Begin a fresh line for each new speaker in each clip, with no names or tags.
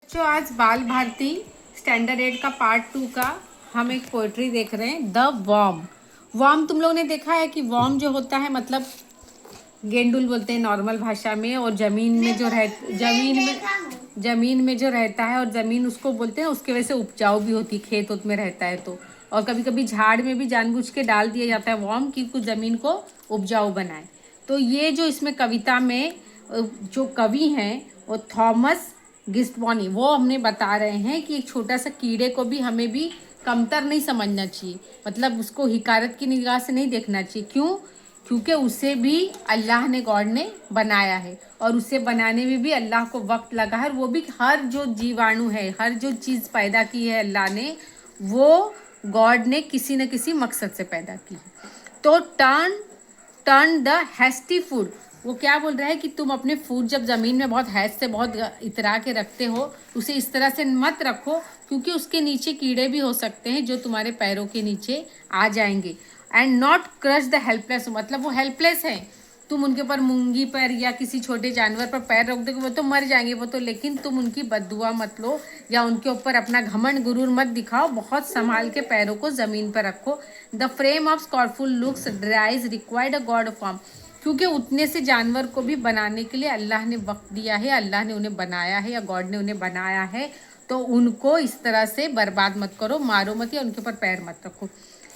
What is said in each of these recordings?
जो आज बाल भारती स्टैंडर्ड 8 का पार्ट 2 का हम एक पोएट्री देख रहे हैं, द वॉर्म। वॉर्म तुम लोगों ने देखा है कि वॉर्म जो होता है मतलब गेंडुल बोलते हैं नॉर्मल भाषा में, और जमीन में जो रहता है, और जमीन उसको बोलते हैं, उसके वजह से उपजाऊ भी होती है, खेत उत में रहता है तो। और कभी कभी झाड़ में भी जानबूझ के डाल दिया जाता है वॉर्म कि कुछ जमीन को उपजाऊ बनाए। तो ये जो इसमें कविता में जो कवि हैं वो थॉमस गिस्टबॉनी, वो हमने बता रहे हैं कि एक छोटा सा कीड़े को भी हमें भी कमतर नहीं समझना चाहिए, मतलब उसको हिकारत की निगाह से नहीं देखना चाहिए। क्यों? क्योंकि उसे भी अल्लाह ने, गॉड ने बनाया है, और उसे बनाने में भी अल्लाह को वक्त लगा है। वो भी हर जो जीवाणु है, हर जो चीज़ पैदा की है अल्लाह ने, वो गॉड ने किसी न किसी मकसद से पैदा की है। तो turn turn the hasty food, वो क्या बोल रहा है कि तुम अपने फूड जब ज़मीन में बहुत हैस से बहुत इतरा के रखते हो, उसे इस तरह से मत रखो, क्योंकि उसके नीचे कीड़े भी हो सकते हैं जो तुम्हारे पैरों के नीचे आ जाएंगे। And not crush the helpless, मतलब वो हेल्पलेस है, तुम उनके ऊपर मूंगी पर या किसी छोटे जानवर पर पैर रख दोगे वो तो मर जाएंगे वो तो, लेकिन तुम उनकी बद्दुआ मत लो या उनके ऊपर अपना घमंड गुरूर मत दिखाओ, बहुत संभाल के पैरों को जमीन पर रखो। The frame of scornful looks dries required a God form, क्योंकि उतने से जानवर को भी बनाने के लिए अल्लाह ने वक्त दिया है, अल्लाह ने उन्हें बनाया है या गॉड ने उन्हें बनाया है। तो उनको इस तरह से बर्बाद मत करो, मारो मत या उनके ऊपर पैर मत रखो।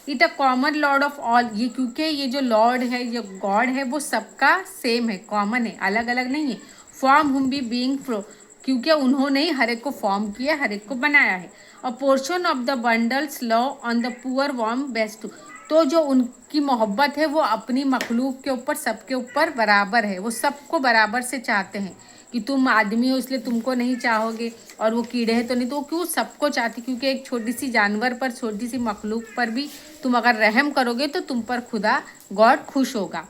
It a common Lord of all, ये क्योंकि ये जो लॉर्ड है, ये गॉड है, वो सबका सेम है, कॉमन है, अलग अलग नहीं है। फॉर्म हुम बी बीइंग फ्रो, क्योंकि उन्होंने ही हर एक को फॉर्म किया, हर एक को बनाया है। A portion of the bundles love on the poor warm best, तो जो उनकी मोहब्बत है वो अपनी मखलूक के ऊपर, सबके ऊपर बराबर है, वो सबको बराबर से चाहते हैं। कि तुम आदमी हो इसलिए तुमको नहीं चाहोगे, और वो कीड़े हैं तो नहीं, तो वो क्यों सबको चाहती, क्योंकि एक छोटी सी जानवर पर, छोटी सी मखलूक पर भी तुम अगर रहम करोगे तो तुम पर खुदा गॉड खुश होगा।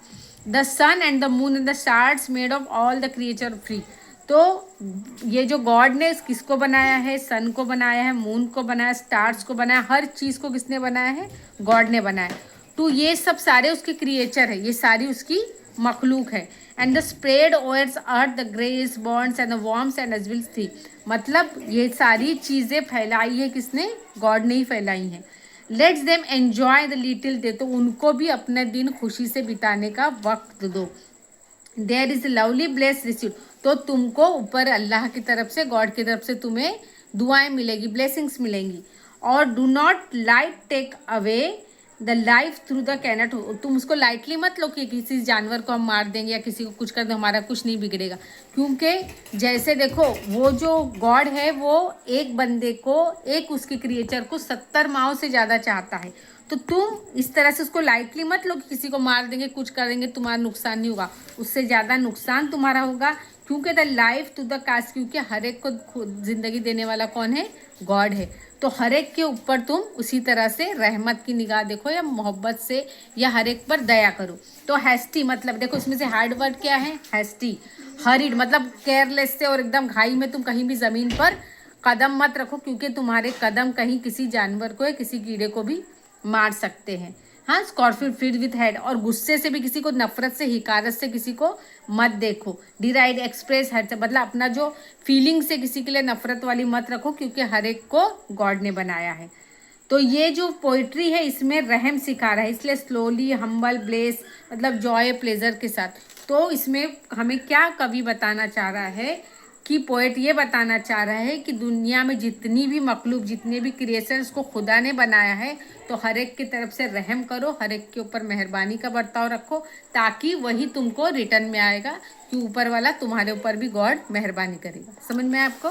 The sun and the moon and the stars made of all the creature free, तो ये जो गॉड ने किसको बनाया है, सन को बनाया है, मून को बनाया, स्टार्स को बनाया, हर चीज़ को किसने बनाया है, गॉड ने बनाया। तो ये सब सारे उसके क्रिएचर है, ये सारी उसकी मखलूक है। And the spread overs earth the grace bonds and the worms and एजविल्स थी, मतलब ये सारी चीज़ें फैलाई है किसने, गॉड ने ही फैलाई हैं। Let's them enjoy the little day, तो उनको भी अपने दिन खुशी से बिताने का वक्त दो। There is lovely bless receive, तो तुमको ऊपर अल्लाह की तरफ से, गॉड की तरफ से तुम्हें दुआएं मिलेगी, ब्लेसिंग्स मिलेंगी। और do not light take away the life through the cannot, तुम उसको लाइटली मत लो कि किसी जानवर को हम मार देंगे या किसी को कुछ कर दें, हमारा कुछ नहीं बिगड़ेगा। क्योंकि जैसे देखो, वो जो गॉड है वो एक बंदे को, एक उसके क्रिएचर को 70 माओ से ज़्यादा चाहता है। तो तुम इस तरह से उसको लाइटली मत लो कि किसी को मार देंगे, कुछ करेंगे, तुम्हारा नुकसान नहीं होगा, उससे ज़्यादा नुकसान तुम्हारा होगा। क्योंकि the life to the cast, क्योंकि हर एक को जिंदगी देने वाला कौन है, गॉड है। तो हर एक के ऊपर तुम उसी तरह से रहमत की निगाह देखो, या मोहब्बत से, या हर एक पर दया करो। तो हैस्टी मतलब देखो इसमें से हार्ड वर्ड क्या है, हैस्टी, हरीड मतलब केयरलेस से और एकदम घाई में तुम कहीं भी ज़मीन पर कदम मत रखो, क्योंकि तुम्हारे कदम कहीं किसी जानवर को या किसी कीड़े को भी मार सकते हैं। हाँ, स्कॉर्पियो फीड विथ हेड, और गुस्से से भी किसी को, नफरत से, हिकारत से किसी को मत देखो। डिराइड एक्सप्रेस हेड से मतलब अपना जो फीलिंग से किसी के लिए नफरत वाली मत रखो, क्योंकि हर एक को गॉड ने बनाया है। तो ये जो पोइट्री है इसमें रहम सिखा रहा है, इसलिए स्लोली हम्बल ब्लेस मतलब जॉय प्लेजर के साथ। तो इसमें हमें क्या कवि बताना चाह रहा है कि पोएट ये बताना चाह रहा है कि दुनिया में जितनी भी मखलूक, जितने भी क्रिएशंस को खुदा ने बनाया है, तो हर एक की तरफ से रहम करो, हर एक के ऊपर मेहरबानी का बर्ताव रखो, ताकि वही तुमको रिटर्न में आएगा कि ऊपर वाला तुम्हारे ऊपर भी गॉड मेहरबानी करेगा। समझ में आया आपको?